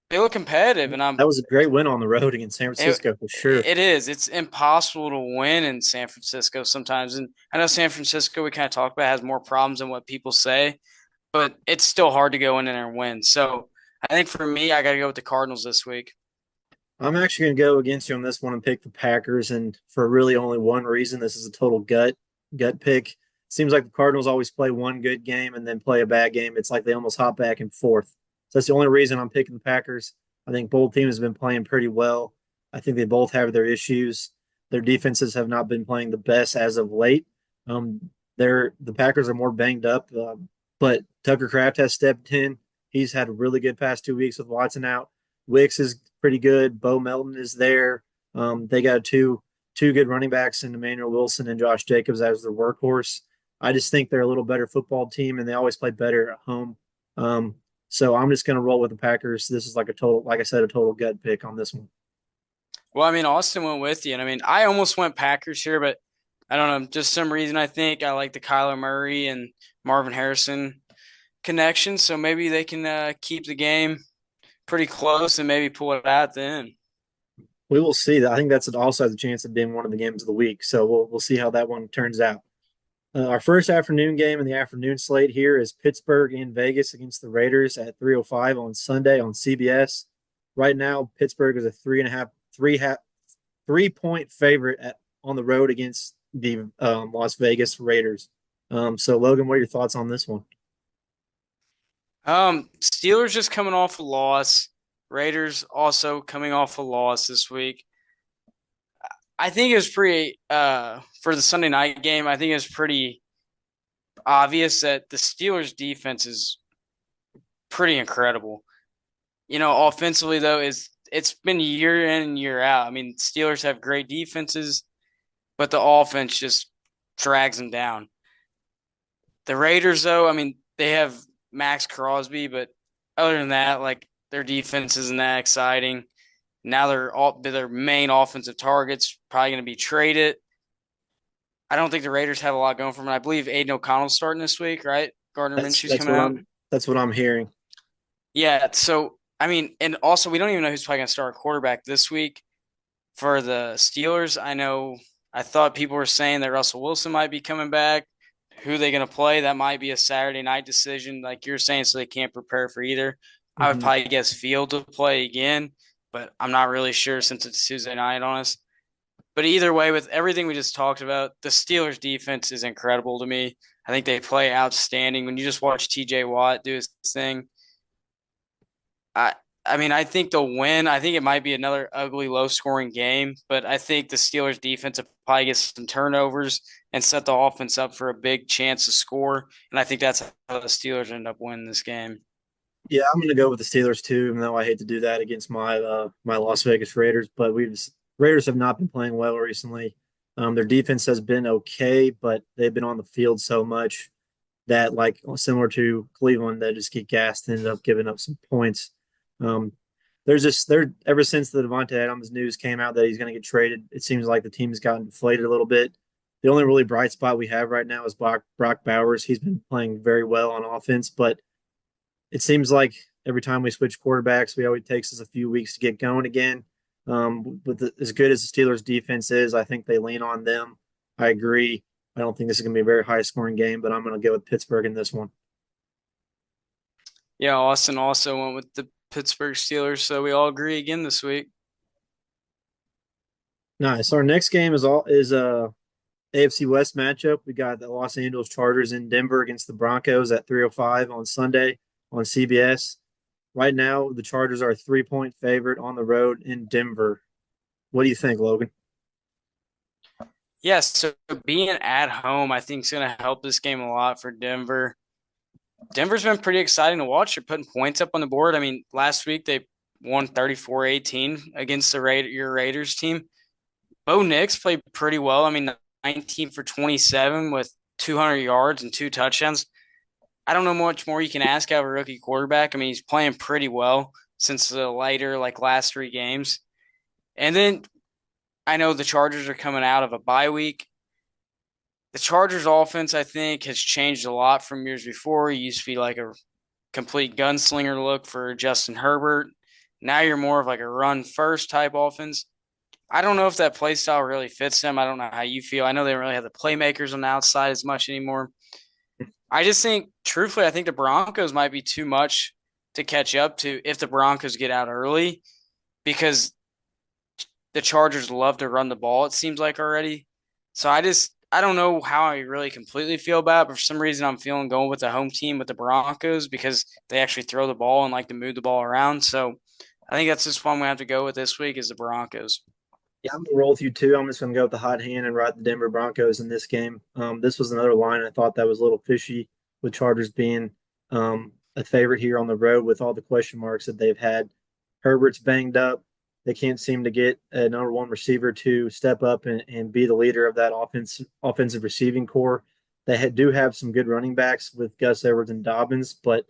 they look competitive, and That was a great win on the road against San it, Francisco for sure. it is. It's impossible to win in San Francisco sometimes. And I know San Francisco, we kind of talked about, has more problems than what people say, but it's still hard to go in there and win. So I think for me, I got to go with the Cardinals this week. I'm actually going to go against you on this one and pick the Packers, and for really only one reason. This is a total gut pick. Seems like the Cardinals always play one good game and then play a bad game. It's like they almost hop back and forth. So that's the only reason I'm picking the Packers. I think both teams have been playing pretty well. I think they both have their issues. Their defenses have not been playing the best as of late. The Packers are more banged up, but Tucker Kraft has stepped in. He's had a really good past 2 weeks with Watson out. Wicks is pretty good. Bo Melton is there. They got two good running backs in Emmanuel Wilson and Josh Jacobs as their workhorse. I just think they're a little better football team, and they always play better at home. So I'm just going to roll with the Packers. This is like a total, like I said, a total gut pick on this one. Well, I mean, Austin went with you. And I mean, I almost went Packers here, but I don't know. Just some reason I think I like the Kyler Murray and Marvin Harrison connection. So maybe they can keep the game pretty close and maybe pull it out at the end. We will see. I think that's also has a chance of being one of the games of the week. So we'll see how that one turns out. Our first afternoon game in the afternoon slate here is Pittsburgh in Vegas against the Raiders at 3:05 on Sunday on CBS. Right now, Pittsburgh is a 3.5 point favorite on the road against the Las Vegas Raiders. So Logan, what are your thoughts on this one? Steelers just coming off a loss. Raiders also coming off a loss this week. I think it was pretty for the Sunday night game. I think it was pretty obvious that the Steelers defense is pretty incredible. You know, offensively though, is it's been year in and year out. I mean, Steelers have great defenses, but the offense just drags them down. The Raiders, though, I mean, they have Max Crosby, but other than that, like their defense isn't that exciting. Now their main offensive targets probably going to be traded. I don't think the Raiders have a lot going for them. I believe Aiden O'Connell's starting this week, right? Gardner That's Minshew's that's coming what out. I'm hearing. Yeah, so I mean, and also we don't even know who's probably going to start quarterback this week for the Steelers. I thought people were saying that Russell Wilson might be coming back. Who they going to play? That might be a Saturday night decision, like you're saying, so they can't prepare for either. I would Mm-hmm. probably guess Field to play again, but I'm not really sure since it's Tuesday night on us. But either way, with everything we just talked about, the Steelers defense is incredible to me. I think they play outstanding. When you just watch TJ Watt do his thing, I I mean, I think they'll win. I think it might be another ugly, low-scoring game, but I think the Steelers' defense will probably get some turnovers and set the offense up for a big chance to score. And I think that's how the Steelers end up winning this game. Yeah, I'm going to go with the Steelers too, even though I hate to do that against my Las Vegas Raiders. But Raiders have not been playing well recently. Their defense has been okay, but they've been on the field so much that, like similar to Cleveland, that just get gassed and ended up giving up some points. Um, there's just there ever since the Devontae Adams news came out that he's going to get traded, it seems like the team's gotten deflated a little bit. The only really bright spot we have right now is Brock Bowers. He's been playing very well on offense, but it seems like every time we switch quarterbacks, we always takes us a few weeks to get going again. As good as the Steelers' defense is, I think they lean on them. I agree. I don't think this is going to be a very high scoring game, but I'm going to go with Pittsburgh in this one. Yeah, Austin also went with the Pittsburgh Steelers, so we all agree again this week. Nice. Our next game is AFC West matchup. We got the Los Angeles Chargers in Denver against the Broncos at 3:05 on Sunday on CBS. Right now, the Chargers are a 3 point favorite on the road in Denver. What do you think, Logan? Yes, so being at home, I think is going to help this game a lot for Denver. Denver's been pretty exciting to watch. They're putting points up on the board. I mean, last week they won 34-18 against your Raiders team. Bo Nix played pretty well. I mean, 19 for 27 with 200 yards and two touchdowns. I don't know much more you can ask out of a rookie quarterback. I mean, he's playing pretty well since the later, like last three games. And then I know the Chargers are coming out of a bye week. The Chargers offense, I think, has changed a lot from years before. It used to be like a complete gunslinger look for Justin Herbert. Now you're more of like a run first type offense. I don't know if that play style really fits them. I don't know how you feel. I know they don't really have the playmakers on the outside as much anymore. I just think, truthfully, I think the Broncos might be too much to catch up to if the Broncos get out early because the Chargers love to run the ball, it seems like already. So I don't know how I really completely feel about it, but for some reason I'm feeling going with the home team with the Broncos because they actually throw the ball and like to move the ball around. So I think that's just one we have to go with this week is the Broncos. Yeah, I'm gonna roll with you too. I'm just gonna go with the hot hand and ride the Denver Broncos in this game. This was another line I thought that was a little fishy with Chargers being a favorite here on the road with all the question marks that they've had. Herbert's banged up. They can't seem to get a number one receiver to step up and be the leader of that offensive receiving core. Do have some good running backs with Gus Edwards and Dobbins, but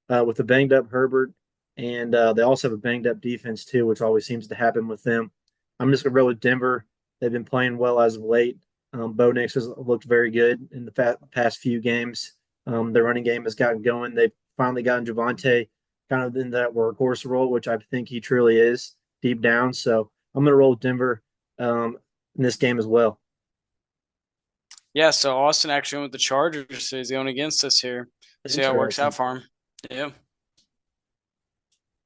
with the banged up Herbert, and they also have a banged up defense too, which always seems to happen with them. I'm just gonna roll with Denver. They've been playing well as of late. Bo Nix has looked very good in the past few games. Their running game has gotten going. They've finally gotten Javante kind of in that workhorse role, which I think he truly is deep down. So I'm gonna roll with Denver in this game as well. Yeah, so Austin actually went with the Chargers, so he's going against us here. See how it works out Interesting. for him. Yeah.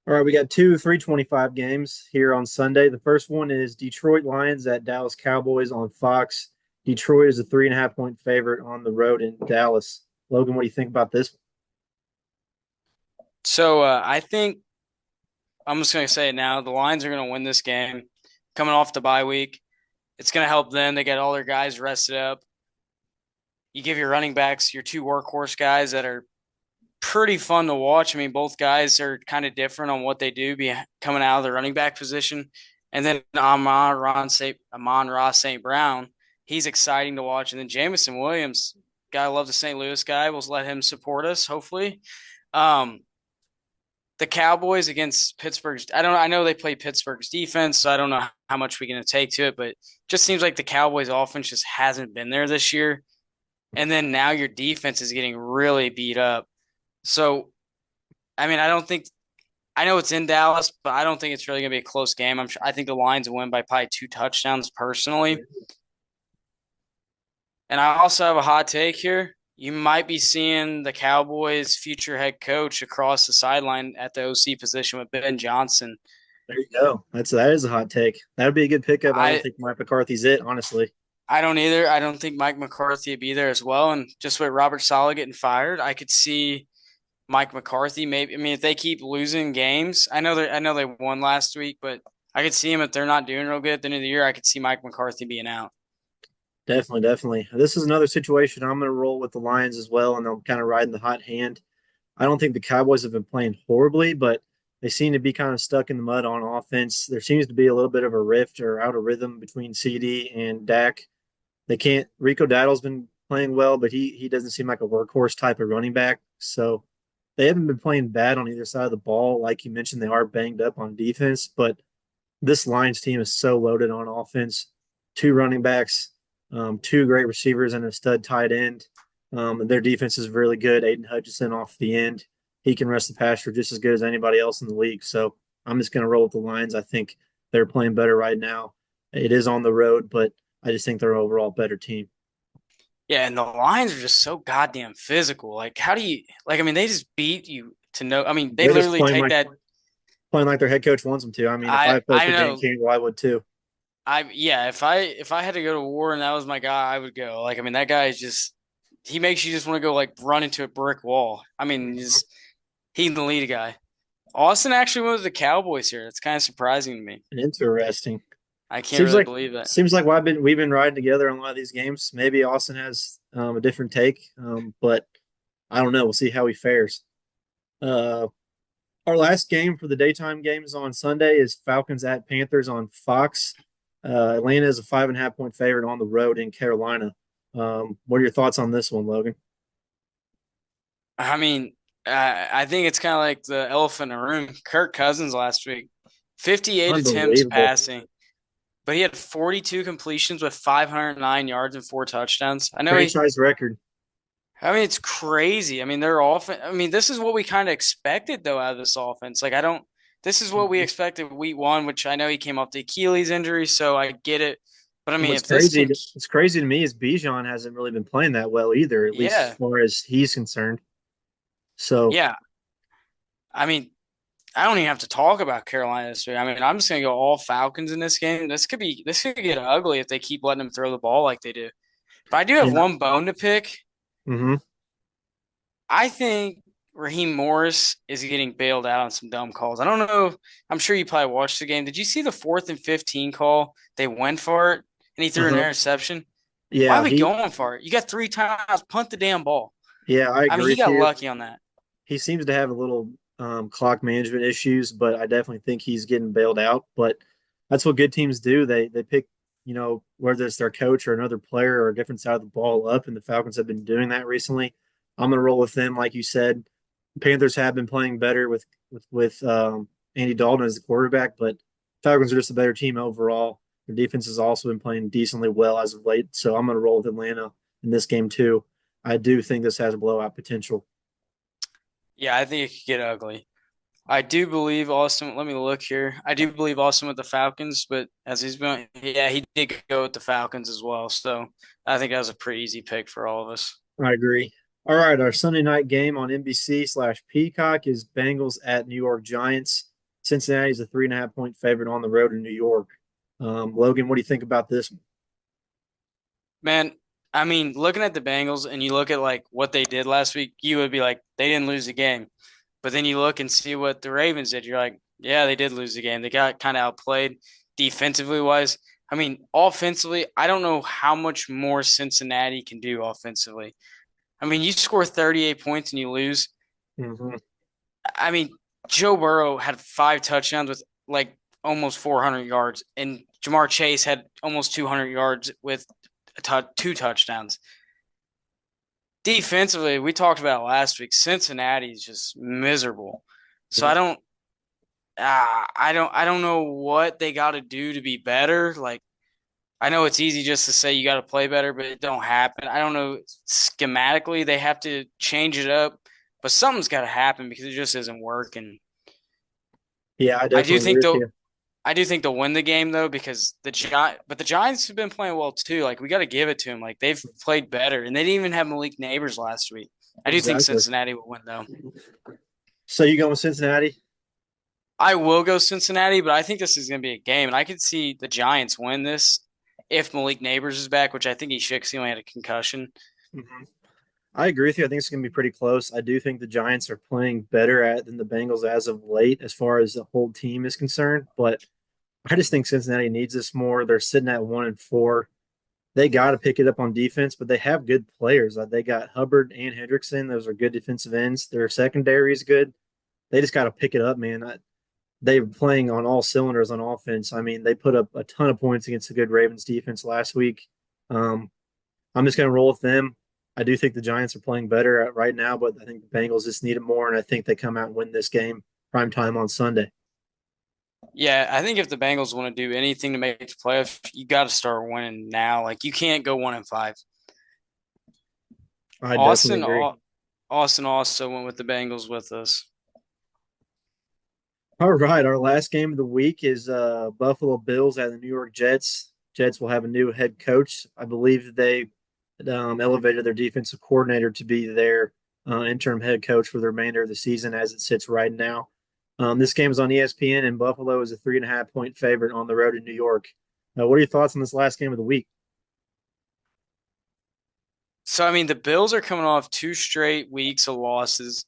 All right, we got two 325 games here on Sunday. The first one is Detroit Lions at Dallas Cowboys on Fox. Detroit is a 3.5 point favorite on the road in Dallas. Logan, what do you think about this? So I think I'm just going to say it now. The Lions are going to win this game coming off the bye week. It's going to help them. They got all their guys rested up. You give your running backs your two workhorse guys that are pretty fun to watch. I mean, both guys are kind of different on what they do, be coming out of the running back position. And then Amon-Ra St. Brown, he's exciting to watch. And then Jamison Williams, guy I love the St. Louis guy. We'll let him support us, hopefully. Um, the Cowboys against Pittsburgh's, I know they play Pittsburgh's defense, so I don't know how much we're going to take to it, but it just seems like the Cowboys offense just hasn't been there this year. And then now your defense is getting really beat up. So, I mean, I know it's in Dallas, but I don't think it's really going to be a close game. I think the Lions will win by probably two touchdowns personally. And I also have a hot take here. You might be seeing the Cowboys' future head coach across the sideline at the OC position with Ben Johnson. There you go. That is a hot take. That would be a good pickup. I don't I think Mike McCarthy's it, honestly. I don't either. I don't think Mike McCarthy would be there as well. And just with Robert Saleh getting fired, I could see Mike McCarthy maybe. I mean, if they keep losing games, I know they won last week, but I could see him if they're not doing real good at the end of the year. I could see Mike McCarthy being out. Definitely, definitely. This is another situation I'm going to roll with the Lions as well, and I'm kind of riding the hot hand. I don't think the Cowboys have been playing horribly, but they seem to be kind of stuck in the mud on offense. There seems to be a little bit of a rift or out of rhythm between CD and Dak. They can't. Rico Dattle's been playing well, but he doesn't seem like a workhorse type of running back. So they haven't been playing bad on either side of the ball. Like you mentioned, they are banged up on defense, but this Lions team is so loaded on offense. Two running backs, two great receivers, and a stud tight end. Their defense is really good. Aiden Hutchinson off the end. He can rush the passer just as good as anybody else in the league. So I'm just going to roll with the Lions. I think they're playing better right now. It is on the road, but I just think they're an overall better team. Yeah, and the Lions are just so goddamn physical. Like, how do you like? I mean, they just beat you to no. I mean, they They're just literally take that. playing like their head coach wants them to. I mean, if I played I for Dan know. Campbell, I would too. Yeah. If I had to go to war and that was my guy, I would go. Like, I mean, that guy is just he makes you just want to go like run into a brick wall. I mean, he's the lead guy. Austin actually went with the Cowboys here. It's kind of surprising to me. Interesting. I can't Seems really like believe that. seems like we've been riding together on a lot of these games. Maybe Austin has a different take, but I don't know. We'll see how he fares. Uh, our last game for the daytime games on Sunday is Falcons at Panthers on Fox. Atlanta is a 5.5 point favorite on the road in Carolina. What are your thoughts on this one, Logan? I mean, I think it's kind of like the elephant in the room. Kirk Cousins last week, 58 attempts Unbelievable. passing, but he had 42 completions with 509 yards and 4 touchdowns. Franchise record. I mean, it's crazy. I mean, they're often, I mean, this is what we kind of expected though out of this offense. Like, I don't, this is what we Mhm. expected week one, which I know he came off the Achilles injury, so I get it. But I mean, What's if this crazy? can, What's crazy to me is Bijan hasn't really been playing that well either, at least as yeah, far as he's concerned. So yeah. I mean, I don't even have to talk about Carolina this week. I mean, I'm just gonna go all Falcons in this game. This could get ugly if they keep letting them throw the ball like they do. But I do have yeah. one bone to pick. Hmm. I think Raheem Morris is getting bailed out on some dumb calls. I don't know. I'm sure you probably watched the game. Did you see the 4th and 15 call? They went for it and he threw an Uh-huh. interception. Why are Yeah, we going for it? You got 3 times. Punt the damn ball. yeah, I I mean, agree he with got you. lucky on that. He seems to have a little clock management issues, but I definitely think he's getting bailed out. But that's what good teams do. They pick, whether it's their coach or another player or a different side of the ball up, and the Falcons have been doing that recently. I'm gonna roll with them, like you said. Panthers have been playing better with Andy Dalton as the quarterback, but Falcons are just a better team overall. Their defense has also been playing decently well as of late, so I'm gonna roll with Atlanta in this game too. I do think this has blowout potential. Yeah, I think it could get ugly. I do believe Austin. Let me look here. I do believe Austin with the Falcons, but as he's been, yeah, he did go with the Falcons as well. So I think that was a pretty easy pick for all of us. I agree. All right, our Sunday night game on NBC/Peacock is Bengals at New York Giants. Cincinnati is a 3.5 point favorite on the road in New York. Logan, what do you think about this one? Man, I mean, looking at the Bengals and you look at like what they did last week, you would be like, they didn't lose the game. But then you look and see what the Ravens did. You're like, yeah, they did lose the game. They got kind of outplayed defensively wise. I mean, offensively, I don't know how much more Cincinnati can do offensively. I mean, you score 38 points and you lose. Mm-hmm. I mean, Joe Burrow had 5 touchdowns with like almost 400 yards, and Jamar Chase had almost 200 yards with 2 touchdowns. Defensively, we talked about last week. Cincinnati is just miserable. So I don't know what they got to do to be better. Like I know it's easy just to say you got to play better, but it don't happen. I don't know schematically they have to change it up, but something's got to happen because it just isn't working. Yeah, I I do definitely agree think with they'll you. I do think they'll win the game though because the Giants have been playing well too. Like we got to give it to them. Like they've played better, and they didn't even have Malik Neighbors last week. I do think Exactly. Cincinnati will win though. So you going with Cincinnati? I will go Cincinnati, but I think this is going to be a game, and I could see the Giants win this if Malik Neighbors is back, which I think he should because he only had a concussion. Mm-hmm. I agree with you. I think it's going to be pretty close. I do think the Giants are playing better than the Bengals as of late, as far as the whole team is concerned. But I just think Cincinnati needs this more. They're sitting at 1-4. They got to pick it up on defense, but they have good players. They got Hubbard and Hendrickson. Those are good defensive ends. Their secondary is good. They just got to pick it up, man. They were playing on all cylinders on offense. I mean, they put up a ton of points against the good Ravens defense last week. Um, I'm just going to roll with them. I do think the Giants are playing better right now, but I think the Bengals just need it more, and I think they come out and win this game prime time on Sunday. Yeah, I think if the Bengals want to do anything to make the playoffs, you got to start winning now. Like you can't go 1-5. I definitely Austin, agree. Austin also went with the Bengals with us. All right, our last game of the week is Buffalo Bills at the New York Jets. Jets will have a new head coach. I believe they elevated their defensive coordinator to be their interim head coach for the remainder of the season as it sits right now. This game is on ESPN, and Buffalo is a 3.5 point favorite on the road in New York. What are your thoughts on this last game of the week? So I mean, the Bills are coming off 2 straight weeks of losses.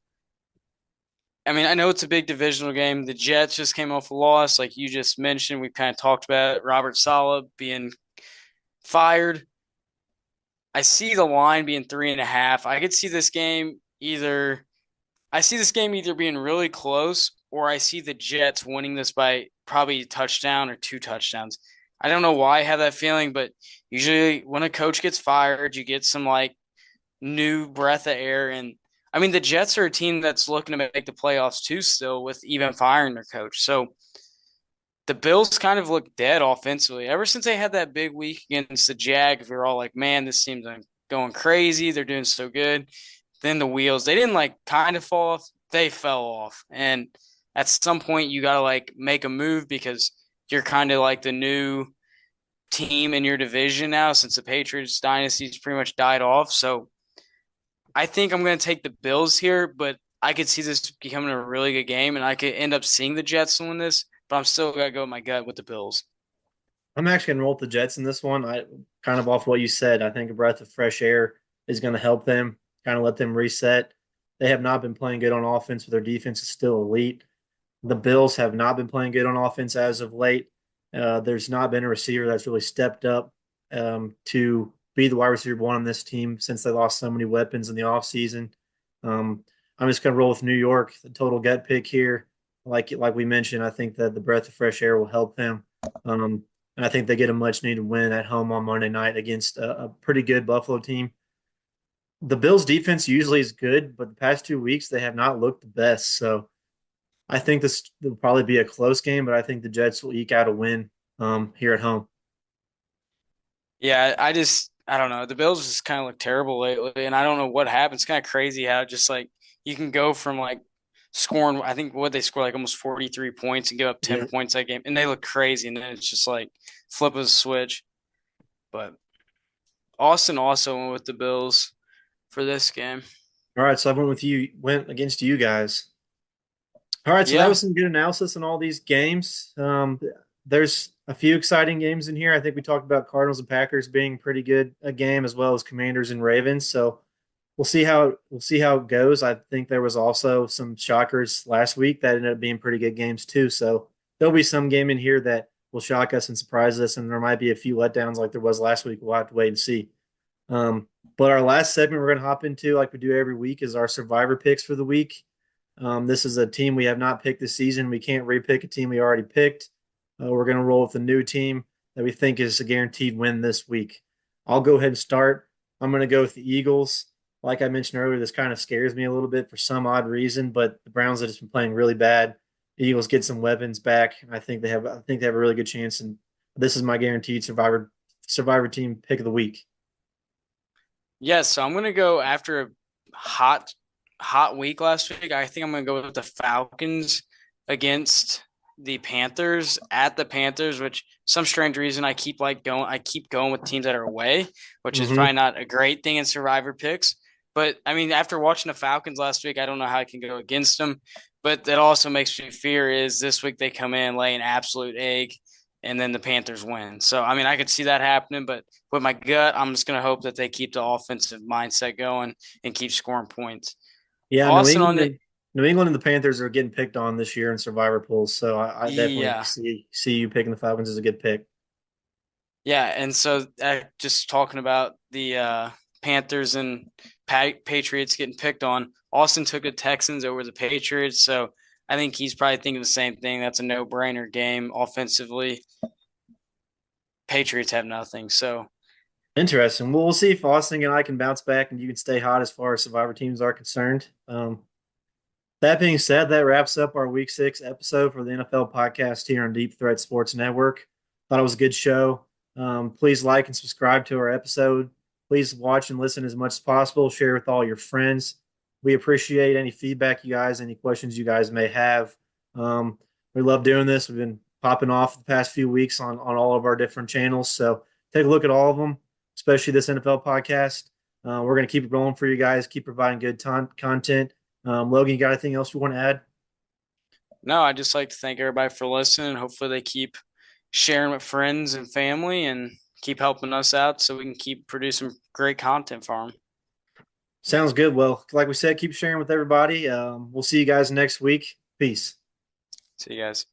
I mean, I know it's a big divisional game. The Jets just came off a loss, like you just mentioned. We kind of talked about it. Robert Saleh being fired. I see the line being 3.5. I could see this game. either I see this game either being really close or I see the Jets winning this by probably a touchdown or two touchdowns. I don't know why I have that feeling, but usually when a coach gets fired, you get some like new breath of air. And I mean, the Jets are a team that's looking to make the playoffs too, still with even firing their coach. So the Bills kind of look dead offensively. Ever since they had that big week against the Jags, we were all like, man, this team's going crazy. They're doing so good. Then the wheels, they didn't like kind of fall off, they fell off. And at some point, you got to like make a move because you're kind of like the new team in your division now since the Patriots dynasty's pretty much died off. So I think I'm going to take the Bills here, but I could see this becoming a really good game, and I could end up seeing the Jets win this. But I'm still going to go with my gut with the Bills. I'm actually going to roll with the Jets in this one. I kind of off what you said. I think a breath of fresh air is going to help them, kind of let them reset. They have not been playing good on offense, but their defense is still elite. The Bills have not been playing good on offense as of late. There's not been a receiver that's really stepped up to be the wide receiver one on this team since they lost so many weapons in the offseason. I'm just going to roll with New York, the total gut pick here. Like we mentioned, I think that the breath of fresh air will help them. And I think they get a much needed win at home on Monday night against a pretty good Buffalo team. The Bills defense usually is good, but the past 2 weeks they have not looked the best. So I think this will probably be a close game, but I think the Jets will eke out a win here at home. Yeah, I don't know. The Bills just kind of look terrible lately, and I don't know what happened. It's kind of crazy how just like you can go from like scoring, I think what they score like almost 43 points and give up 10 Yeah. points that game, and they look crazy, and then it's just like flip of a switch. But Austin also went with the Bills for this game. All right, so I went against you guys. All right, so that Yeah, was some good analysis on all these games. There's a few exciting games in here. I think we talked about Cardinals and Packers being pretty good a game, as well as Commanders and Ravens. So we'll see how it goes. I think there was also some shockers last week that ended up being pretty good games too. So there'll be some game in here that will shock us and surprise us, and there might be a few letdowns like there was last week. We'll have to wait and see. But our last segment we're going to hop into, like we do every week, is our survivor picks for the week. This is a team we have not picked this season. We can't repick a team we already picked. We're going to roll with a new team that we think is a guaranteed win this week. I'll go ahead and start. I'm going to go with the Eagles. Like I mentioned earlier, this kind of scares me a little bit for some odd reason, but the Browns have just been playing really bad. The Eagles get some weapons back. I think they have a really good chance, and this is my guaranteed survivor team pick of the week. yes. So I'm gonna go after a hot, hot week last week. I think I'm gonna go with the Falcons against the Panthers at the Panthers, which some strange reason I keep like going. I keep going with teams that are away, which is Mm-hmm. probably not a great thing in survivor picks. But I mean, after watching the Falcons last week, I don't know how I can go against them. But that also makes me fear is this week they come in lay an absolute egg, and then the Panthers win. So I mean, I could see that happening, but with my gut, I'm just gonna hope that they keep the offensive mindset going and keep scoring points. Yeah, New Austin on England the and New England and the Panthers are getting picked on this year in survivor pools, so I definitely yeah. see you picking the Falcons as a good pick. Yeah, and so just talking about the Panthers and Patriots getting picked on, Austin took the Texans over the Patriots, so I think he's probably thinking the same thing. That's a no-brainer game offensively. Patriots have nothing, so Interesting. Well, we'll see if Austin and I can bounce back and you can stay hot as far as survivor teams are concerned. That being said, that wraps up our Week 6 episode for the NFL podcast here on Deep Threat Sports Network. Thought it was a good show. Please like and subscribe to our episode. Please watch and listen as much as possible. Share with all your friends. We appreciate any feedback you guys, any questions you guys may have. We love doing this. We've been popping off the past few weeks on all of our different channels. So take a look at all of them, especially this NFL podcast. We're going to keep it rolling for you guys, keep providing good content. Logan, you got anything else you want to add? no, I just like to thank everybody for listening. Hopefully they keep sharing with friends and family and keep helping us out so we can keep producing great content for them. Sounds good. Well, like we said, keep sharing with everybody. We'll see you guys next week. Peace. See you guys.